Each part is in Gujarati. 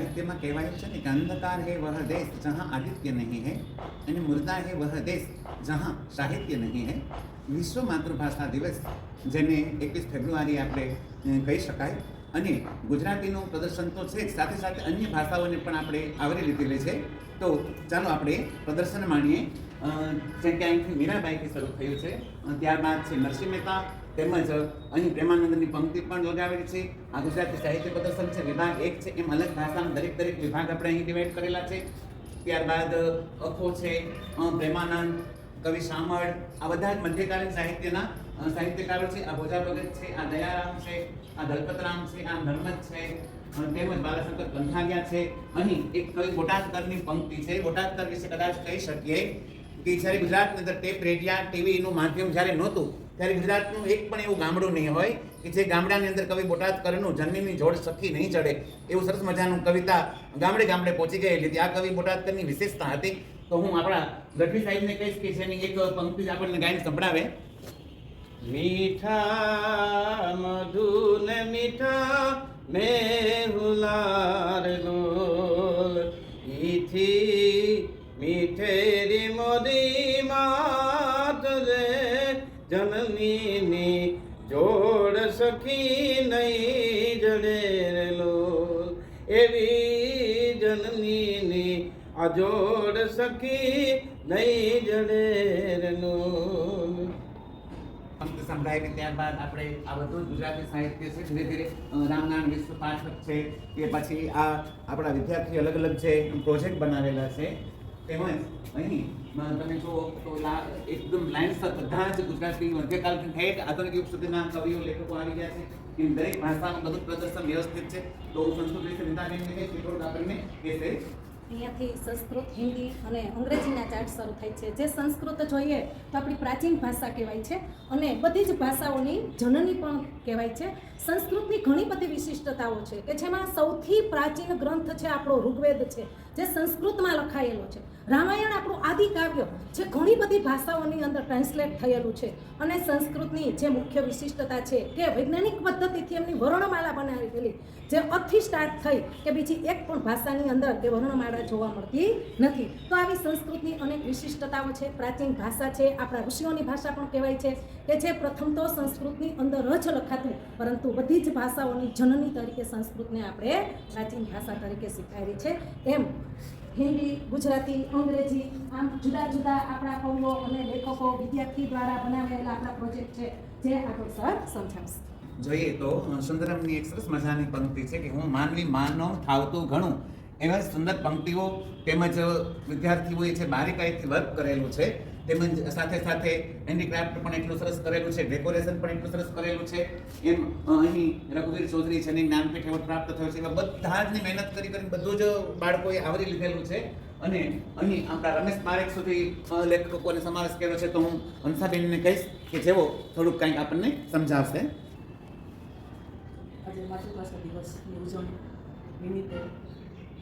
સાહિત્યમાં કહેવાયું છે ને કે અંધકાર હે વહ દેશ જહાં આદિત્ય નહીં હે અને મુર્દા હે વહ દેશ જહાં સાહિત્ય નહીં હે. વિશ્વ માતૃભાષા દિવસ, જેને 21 ફેબ્રુઆરી આપણે કહી શકાય, અને ગુજરાતીનું પ્રદર્શન તો છે જ, સાથે સાથે અન્ય ભાષાઓને પણ આપણે આવરી લીધેલી છે. તો ચાલો આપણે પ્રદર્શન માણીએ. જેમ કે અહીંથી મીરાબાઈથી શરૂ થયું છે, ત્યારબાદ છે નરસિંહ મહેતા, તેમજ અહીં પ્રેમાનંદની પંક્તિ પણ લગાવેલી છે. આ ગુજરાતી સાહિત્ય પ્રદર્શન છે, વિભાગ 1 છે, એમ અલગ ભાષાના દરેક વિભાગ આપણે અહીં ડિવાઈડ કરેલા છે. ત્યારબાદ અખો છે, પ્રેમાનંદ, કવિ શામળ, આ બધા જ મધ્યકાલીન સાહિત્યના સાહિત્યકારો છે. આ ભોજા ભગત છે, આ દયારામ છે, આ દલપતરામ છે, આ નર્મદ છે, તેમજ બાલાશંકર કંથારિયા છે. અહીં એક કવિ બોટાદકરની પંક્તિ છે. બોટાદકર વિશે કદાચ કહી શકીએ કે જ્યારે ગુજરાતની અંદર ટેપ રેડિયા ટીવીનું માધ્યમ જ્યારે નહોતું, ત્યારે ગુજરાતનું એક પણ એવું ગામડું નહીં હોય કે જે ગામડાની અંદર કવિ બોટાદકરનું જન્મીની જોડ સખી નહીં ચડે, એવું સરસ મજાનું કવિતા ગામડે ગામડે પહોંચી ગયેલી હતી. આ કવિ બોટાદકરની વિશેષતા હતી. તો હું આપણા ગઢવી સાહેબને કહીશ કે જેની એક પંક્તિ આપણને ગાઈને સંભળાવે. મીઠા મધુન મીઠા મેહુલાર લોલ ઈથી મીઠેરી મોદી માત રે જનનીની જોડ સખી નહીં જડે રે લોલ એવી જનનીની આ જોડ સખી નહીં જડે રે લોલ. સંભળાય. ત્યારબાદ આપણે આ બધું ગુજરાતી સાહિત્ય છે ધીરે ધીરે રામનારાયણ વિશ્વ પાઠક છે, કે પછી આ આપણા વિદ્યાર્થી અલગ અલગ છે પ્રોજેક્ટ બનાવેલા છે. તેમજ અહીં તમે જુઓ તો એકદમ લાઇનસર બધા જ ગુજરાતી મધ્યકાલથી ઠેઠ આધુનિક યુગ સુધીના કવિઓ લેખકો આવી ગયા છે. એમ દરેક ભાષાનું બધું પ્રદર્શન વ્યવસ્થિત છે. તો હું સંસ્કૃત વિશે વિદ્યાર્થીને કહીશ કે થોડુંક આપણને કહેશે. અહીંયાથી સંસ્કૃત, હિન્દી અને અંગ્રેજીના ચાર્ટ શરૂ થાય છે. જે સંસ્કૃત જોઈએ તો આપણી પ્રાચીન ભાષા કહેવાય છે અને બધી જ ભાષાઓની જનની પણ કહેવાય છે. સંસ્કૃતની ઘણી બધી વિશિષ્ટતાઓ છે કે જેમાં સૌથી પ્રાચીન ગ્રંથ છે આપણો ઋગ્વેદ છે, જે સંસ્કૃતમાં લખાયેલો છે. રામાયણ આપણું આદિ કાવ્ય જે ઘણી બધી ભાષાઓની અંદર ટ્રાન્સલેટ થયેલું છે. અને સંસ્કૃતની જે મુખ્ય વિશિષ્ટતા છે કે વૈજ્ઞાનિક પદ્ધતિથી એમની વર્ણમાલા બનાવી ગયેલી, જે અથી સ્ટાર્ટ થઈ કે બીજી એક પણ ભાષાની અંદર તે વર્ણમાળા જોવા મળતી નથી. તો આવી સંસ્કૃતની અનેક વિશિષ્ટતાઓ છે. પ્રાચીન ભાષા છે, આપણા ઋષિઓની ભાષા પણ કહેવાય છે કે જે પ્રથમ તો સંસ્કૃતની અંદર જ લખાતું, પરંતુ બધી જ ભાષાઓની જનની તરીકે સંસ્કૃતને આપણે પ્રાચીન ભાષા તરીકે સ્વીકારી છે. એમ હિન્દી, ગુજરાતી, અંગ્રેજી, આમ જુદા જુદા આપણા કવિઓ અને લેખકો વિદ્યાર્થી દ્વારા બનાવેલા આપણા પ્રોજેક્ટ છે, જે આગળ સર સમજાવશે. જોઈએ તો સુંદરમની એક સરસ મજાની પંક્તિ છે કે હું માનવી માનવ થાવતું ઘણું. એવા સુંદર પંક્તિઓ તેમજ વિદ્યાર્થીઓએ છે બારીકાઈથી વર્ક કરેલું છે. તેમજ સાથે સાથે હેન્ડીક્રાફ્ટ પણ એટલું સરસ કરેલું છે, ડેકોરેશન પણ એટલું સરસ કરેલું છે. એમ અહીં રઘુવીર ચૌધરી છે, જ્ઞાનપીઠ એવોર્ડ પ્રાપ્ત થયો છે. એવા બધા જ મહેનત કરી બધું જ બાળકોએ આવરી લીધેલું છે. અને અહીં આપણા રમેશ પારેખ સુધી લેખકોને સમાવેશ કર્યો છે. તો હું હંસાબેનને કહીશ કે જેઓ થોડુંક કંઈક આપણને સમજાવશે. આજે માતૃભાષા દિવસની ઉજવણી નિમિત્તે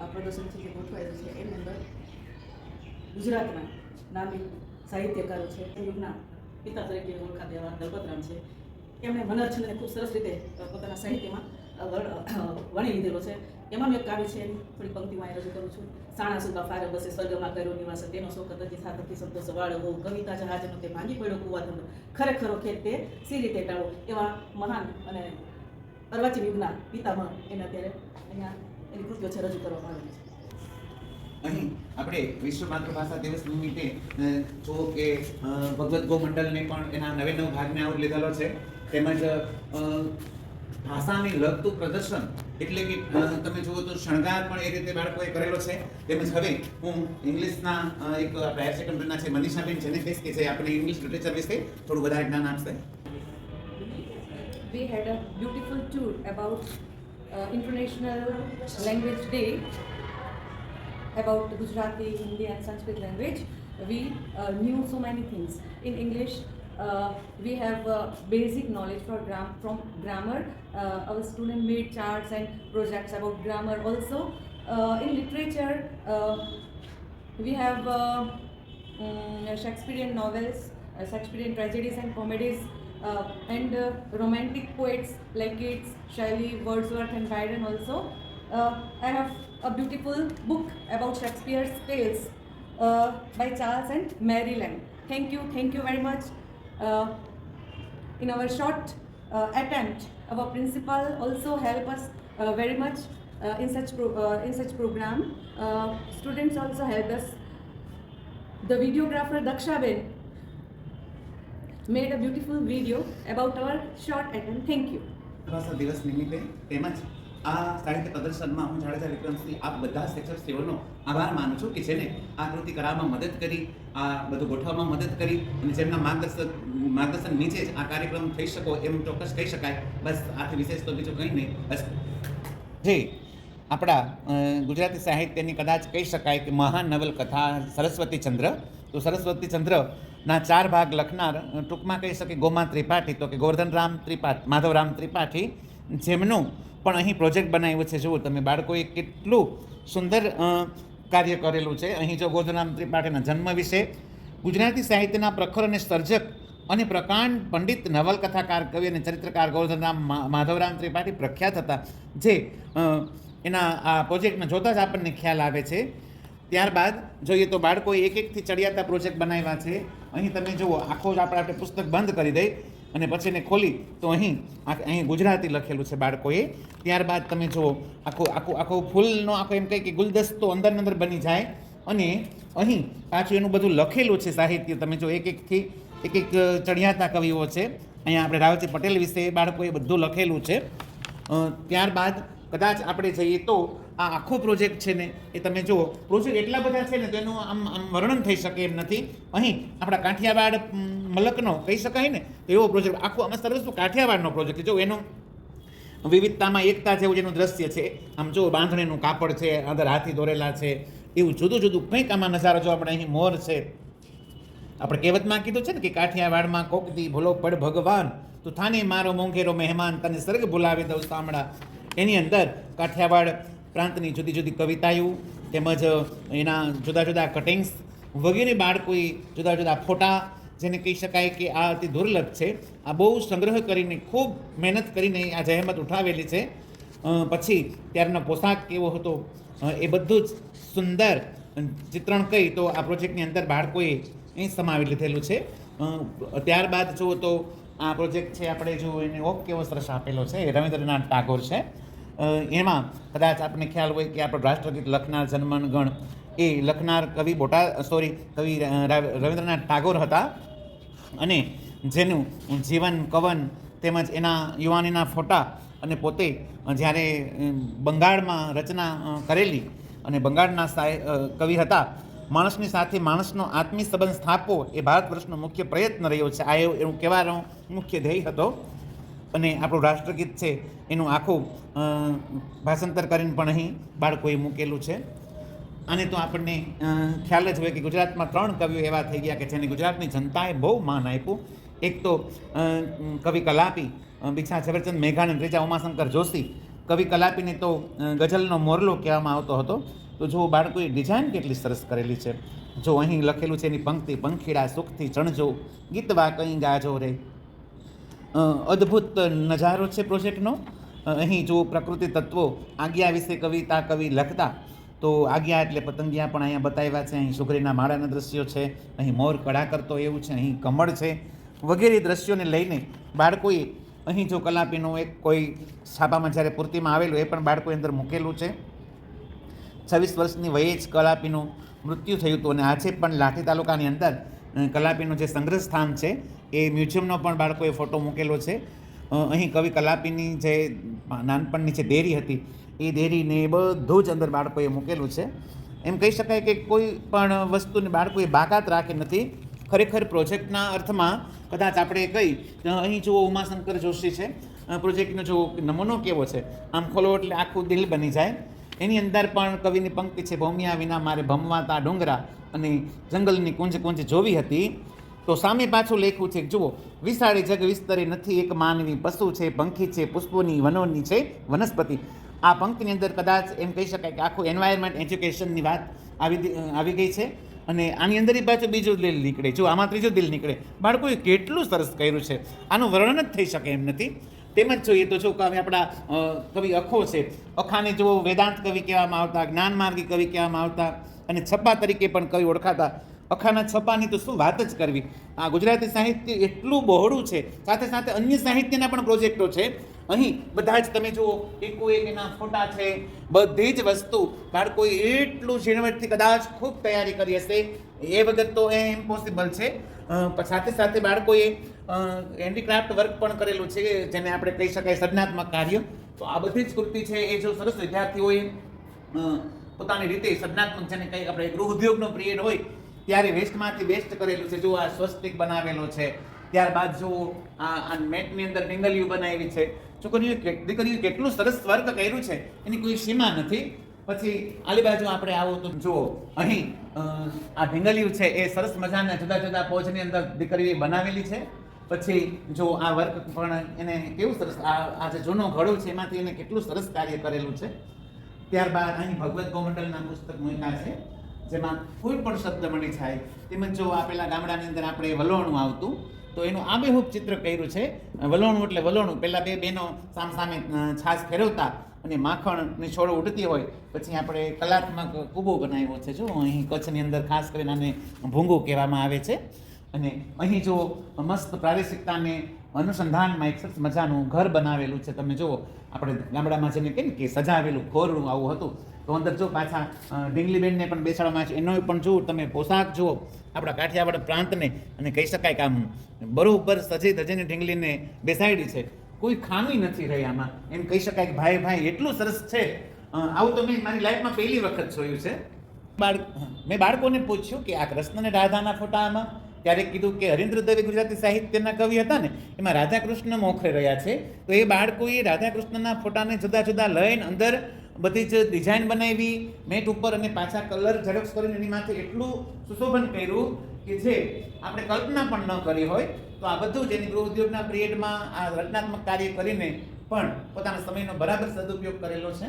આ પ્રદર્શન છે જે ગોઠવાયેલું છે, એની અંદર ગુજરાતના નામી સાહિત્યકારો છે, યુગના પિતા તરીકે ઓળખાતા એવા દલપતરામ છે. એમણે મનોરંજનને ખૂબ સરસ રીતે પોતાના સાહિત્યમાં વણી લીધેલો છે. એમાંનું એક કાવ્ય છે, એની થોડી પંક્તિમાં રજૂ કરું છું. સાણા સુગા ફારે બસે સ્વર્ગમાં કર્યો નિવાસ, તેનો શોકત હતી સાતથી સંતોષ વાળો હો, કવિતા જહાજનો તે માંગી પડ્યો કુવા ધંધો, ખરેખરો ખેત તે સી રીતે ટાળો. એવા મહાન અને અર્વાચીન યુગના પિતામાં એને અત્યારે અહીંયા એની કૃતિઓ છે રજૂ કરવામાં આવેલી છે. અહીં આપણે વિશ્વ માતૃભાષા દિવસ નિમિત્તે જો કે ભગવત ગો મંડળને પણ એના નવે નવ ભાગને આવરી લીધેલો છે. તેમજ ભાષાને લગતું પ્રદર્શન એટલે કે તમે જુઓ તો શણગાર પણ એ રીતે બાળકોએ કરેલો છે. તેમજ હવે હું ઇંગ્લિશના એક હાયર સેકન્ડરીના છે મનીષાબેન જેને કહીશ કે જે આપણે ઇંગ્લિશ લિટરેચર વિશે થોડું વધારે જ્ઞાન આપશે. We had a beautiful tour about International Language Day about Gujarati, Hindi and Sanskrit language. We knew so many things. In English, we have basic knowledge from grammar. Our student made charts and projects about grammar also. In literature, we have Shakespearean novels, Shakespearean tragedies and comedies, and romantic poets like Keats, Shelley, Wordsworth and Byron also. I have a beautiful book about Shakespeare's tales by Charles and Mary Lamb. Thank you very much. In our short attempt, our principal also help us very much in such program. Students also helped us. The videographer Dakshaben made a beautiful video about our short attempt. Thank you. પ્રવાસન દિવસ નિમિત્તે તેમજ આ સાહિત્ય પ્રદર્શનમાં હું જાડેજા વિક્રમસિંહ આપ બધા શિક્ષકશ્રીઓનો આભાર માનું છું કે જેને આ કૃતિ કરાવવામાં મદદ કરી, આ બધું ગોઠવવામાં મદદ કરી અને જેમના માર્ગદર્શન નીચે જ આ કાર્યક્રમ થઈ શકો એમ ચોક્કસ કહી શકાય. બસ આથી વિશેષ તો બીજું કંઈ નહીં. બસ જે આપણા ગુજરાતી સાહિત્યની કદાચ કહી શકાય કે મહાન નવલકથા સરસ્વતીચંદ્ર, તો સરસ્વતીચંદ્રના 4 ભાગ લખનાર ટૂંકમાં કહી શકે ગોમા ત્રિપાઠી, તો કે ગોવર્ધનરામ ત્રિપાઠી, માધવરામ ત્રિપાઠી, જેમનું પણ અહીં પ્રોજેક્ટ બનાવ્યો છે. જુઓ તમે બાળકોએ કેટલું સુંદર કાર્ય કરેલું છે. અહીં જો ગોવર્ધનરામ ત્રિપાઠીના જન્મ વિશે, ગુજરાતી સાહિત્યના પ્રખર અને સર્જક અને પ્રકાંડ પંડિત નવલકથાકાર, કવિ અને ચરિત્રકાર ગોવર્ધનરામ માધવરામ ત્રિપાઠી પ્રખ્યાત હતા, જે એના આ પ્રોજેક્ટને જોતાં જ આપણને ખ્યાલ આવે છે. ત્યારબાદ જોઈએ તો બાળકોએ એકથી ચડિયાતા પ્રોજેક્ટ બનાવ્યા છે. અહીં તમે જુઓ, આખો જ આપણે પુસ્તક બંધ કરી દઈ અને પછી એને ખોલી તો અહીં ગુજરાતી લખેલું છે બાળકોએ. ત્યારબાદ તમે જુઓ આખો ફૂલનો આખો એમ કહે કે ગુલદસ્તો અંદર બની જાય અને અહીં પાછું એનું બધું લખેલું છે સાહિત્ય. તમે જો એક ચડિયાતા કવિઓ છે. અહીંયા આપણે રાવજી પટેલ વિશે બાળકોએ બધું લખેલું છે. ત્યારબાદ કદાચ આપણે જઈએ તો આ આખો પ્રોજેક્ટ છે ને એ તમે જુઓ, પ્રોજેક્ટ એટલા બધા છે ને તો એનું આમ વર્ણન થઈ શકે એમ નથી. અહીં આપણા કાઠિયાવાડ મલકનો કહી શકાય ને તો એવો પ્રોજેક્ટ આખો આમાં સરસ કાઠિયાવાડનો પ્રોજેક્ટ જો એનું વિવિધતામાં એકતા જેવું જેનું દ્રશ્ય છે. આમ જો બાંધણીનું કાપડ છે, અંદર હાથી દોરેલા છે, એવું જુદું કંઈક આમાં નજારો જો આપણે અહીં મોર છે. આપણે કહેવતમાં કીધું છે ને કે કાઠિયાવાડમાં કોકદી ભૂલો પડ ભગવાન, તો થાને મારો મોંઘેરો મહેમાન, તને સ્વર્ગ બોલાવી દઉં સાંભળા. એની અંદર કાઠિયાવાડ પ્રાંતની જુદી કવિતાઓ તેમજ એના જુદા કટિંગ્સ વગેરે બાળકોએ જુદા ફોટા, જેને કહી શકાય કે આ અતિ દુર્લભ છે, આ બહુ સંગ્રહ કરીને ખૂબ મહેનત કરીને આ જહેમત ઉઠાવેલી છે. પછી ત્યારનો પોશાક કેવો હતો એ બધું જ સુંદર ચિત્રણ કહી તો આ પ્રોજેક્ટની અંદર બાળકોએ અહીં સમાવી લીધેલું છે. ત્યારબાદ જુઓ તો આ પ્રોજેક્ટ છે, આપણે જો એને ઓપ કેવો સરસ આપેલો છે, રવિન્દ્રનાથ ટાગોર છે. એમાં કદાચ આપણને ખ્યાલ હોય કે આપણો રાષ્ટ્રગીત લખનાર જનમનગણ એ લખનાર કવિ રવિન્દ્રનાથ ટાગોર હતા અને જેનું જીવન કવન તેમજ એના યુવાનીના ફોટા અને પોતે જ્યારે બંગાળમાં રચના કરેલી અને બંગાળના કવિ હતા. માણસની સાથે માણસનો આત્મીય સંબંધ સ્થાપવો એ ભારત વર્ષનો મુખ્ય પ્રયત્ન રહ્યો છે, આ એવું કહેવાનો મુખ્ય ધ્યેય હતો. અને આપણું રાષ્ટ્રગીત છે એનું આખું ભાષાંતર કરીને પણ અહીં બાળકોએ મૂકેલું છે. આને તો આપણને ખ્યાલ જ હોય કે ગુજરાતમાં 3 કવિઓ એવા થઈ ગયા કે જેને ગુજરાતની જનતાએ બહુ માન આપ્યું. એક તો કવિ કલાપી, બીજા ઝવેરચંદ મેઘાણી, ત્રીજા ઉમાશંકર જોશી. કવિ કલાપીને તો ગઝલનો મોરલો કહેવામાં આવતો હતો. તો જો બાળકોએ ડિઝાઇન કેટલી સરસ કરેલી છે. જો અહીં લખેલું છે એની પંક્તિ, પંખીડા સુખથી ચણજો, ગીતવા કંઈ ગાજો રે. અદ્ભુત નજારો છે પ્રોજેક્ટનો. અહીં જો પ્રકૃતિ તત્વો, આજ્ઞા વિશે કવિ લખતા તો આજ્ઞા એટલે પતંગિયા પણ અહીંયા બતાવ્યા છે. અહીં સુગરીના માળાના દ્રશ્યો છે, અહીં મોર કળા કરતો એવું છે, અહીં કમળ છે, વગેરે દ્રશ્યોને લઈને બાળકોએ અહીં જો કલાપીનું એક કોઈ છાપામાં જ્યારે પૂર્તિમાં આવેલું એ પણ બાળકોએ અંદર મૂકેલું છે. 26 વર્ષની વયે જ કલાપીનું મૃત્યુ થયું હતું અને આજે પણ લાઠી તાલુકાની અંદર કલાપીનું જે સંગ્રહ સ્થાન છે એ મ્યુઝિયમનો પણ બાળકોએ ફોટો મૂકેલો છે. અહીં કવિ કલાપીની જે નાનપણની જે ડેરી હતી એ ડેરીને બધું જ અંદર બાળકોએ મૂકેલું છે. એમ કહી શકાય કે કોઈ પણ વસ્તુને બાળકોએ બાકાત રાખી નથી. ખરેખર પ્રોજેક્ટના અર્થમાં કદાચ આપણે કહી અહીં જુઓ ઉમાશંકર જોશી છે. પ્રોજેક્ટનો જો નમૂનો કેવો છે, આમ ખોલો એટલે આખું દિલ બની જાય. એની અંદર પણ કવિની પંક્તિ છે, ભૌમિયા વિના મારે ભમવાતા ડુંગરા અને જંગલની કુંજ જોવી હતી. તો સામે પાછું લેખું છે, જુઓ વિશાળી જગ વિસ્તરે નથી, એક માનવી પશુ છે, પંખી છે, પુષ્પોની વનોની છે વનસ્પતિ. આ પંક્તિની અંદર કદાચ એમ કહી શકાય કે આખું એન્વાયરમેન્ટ એજ્યુકેશનની વાત આવી ગઈ છે. અને આની અંદર પાછું બીજું દિલ નીકળે, જો આમાં ત્રીજું દિલ નીકળે. બાળકોએ કેટલું સરસ કર્યું છે, આનું વર્ણન જ થઈ શકે એમ નથી. તેમજ જોઈએ તો જો કવિ આપણા કવિ અખો છે, અખાને જો વેદાંત કવિ કહેવામાં આવતા, જ્ઞાનમાર્ગી કવિ કહેવામાં આવતા અને છપ્પા તરીકે પણ કવિ ઓળખાતા. અખાના છપ્પાની તો શું વાત જ કરવી. આ ગુજરાતી સાહિત્ય એટલું બહોળું છે, સાથે સાથે અન્ય સાહિત્યના પણ પ્રોજેક્ટો છે. અહીં બધા જ તમે જુઓ એકોએક એના ફોટા છે, બધી જ વસ્તુ બાળકોએ એટલું ઝીણવટથી કદાચ ખૂબ તૈયારી કરી હશે એ વગર તો એ ઇમ્પોસિબલ છે. સાથે સાથે બાળકોએ હેન્ડીક્રાફ્ટ વર્ક પણ કરેલું છે, જેને આપણે કહી શકાય સર્જનાત્મક કાર્ય. તો આ બધી જ કૃતિ છે એ જો સરસ વિદ્યાર્થીઓએ પોતાની રીતે સર્જનાત્મક, જેને કંઈ આપણે ગૃહ ઉદ્યોગનો પિરિયડ હોય ત્યારે વેસ્ટમાંથી બેસ્ટ કરેલું છે. જો આ સ્વસ્તિક બનાવેલો છે, ત્યારબાદ જો આ મેટની અંદર ડીંગલીઓ બનાવી છે. દીકરીઓ કેટલું સરસ વર્ક કર્યું છે એની કોઈ સીમા નથી. પછી આલી બાજુ આપણે આવો તો જુઓ, અહીં આ ઢીંગલીઓ છે એ સરસ મજાના જુદા જુદા પોઝની અંદર દીકરીએ બનાવેલી છે. પછી જો આ વર્ક પણ એને કેવું સરસ, આ જે જૂનો ઘડો છે એમાંથી એને કેટલું સરસ કાર્ય કરેલું છે. ત્યારબાદ અહીં ભગવત ગોમંડલના પુસ્તક મૂક્યા છે, જેમાં કોઈ પણ શબ્દ મળી જાય. તેમજ જો આ પેલા ગામડાની અંદર આપણે વલોણું આવતું તો એનું આબેહૂબ ચિત્ર કર્યું છે. વલોણું એટલે વલોણું, પહેલાં બે બહેનો સામસામે છાશ ફેરવતા અને માખણની છોડો ઉડતી હોય, પછી આપણે કલાત્મક કૂબો બનાવ્યો છે. જો અહીં કચ્છની અંદર ખાસ કરીને આને ભૂંગું કહેવામાં આવે છે. અને અહીં જો મસ્ત પ્રાદેશિકતાને અનુસંધાનમાં એક સરસ મજાનું ઘર બનાવેલું છે. તમે જુઓ, આપણે ગામડામાં જેને કહીએ કે સજાવેલું ખોરડું આવું હતું, તો અંદર જો પાછા ઢીંગલીબેનને પણ બેસાડવામાં છે. એનો પણ જુઓ તમે પોશાક જુઓ આપણા કાઠિયાવાડ પ્રાંતને, અને કહી શકાય કે આમ બરોબર સજી ધજીને ઢીંગલીને બેસાડી છે. કોઈ ખામી નથી રહી આમાં, એમ કહી શકાય કે ભાઈ એટલું સરસ છે. આવું તો મેં મારી લાઈફમાં પહેલી વખત જોયું છે. મેં બાળકોને પૂછ્યું કે આ કૃષ્ણ અને રાધાના ફોટામાં, ત્યારે કીધું કે હરીન્દ્ર દવે ગુજરાતી સાહિત્યના કવિ હતા ને, એમાં રાધા કૃષ્ણ મોખરે રહ્યા છે. તો એ બાળકોએ રાધા કૃષ્ણના ફોટાને જુદા જુદા લઈને અંદર બધી જ ડિઝાઇન બનાવી મેટ ઉપર, અને પાછા કલર ઝેરોક્સ કરીને એની માથે એટલું સુશોભન કર્યું કે જે આપણે કલ્પના પણ ન કરી હોય. તો આ બધું જ એની ગૃહ ઉદ્યોગના પિરિયડમાં આ રચનાત્મક કાર્ય કરીને પણ પોતાના સમયનો બરાબર સદુપયોગ કરેલો છે.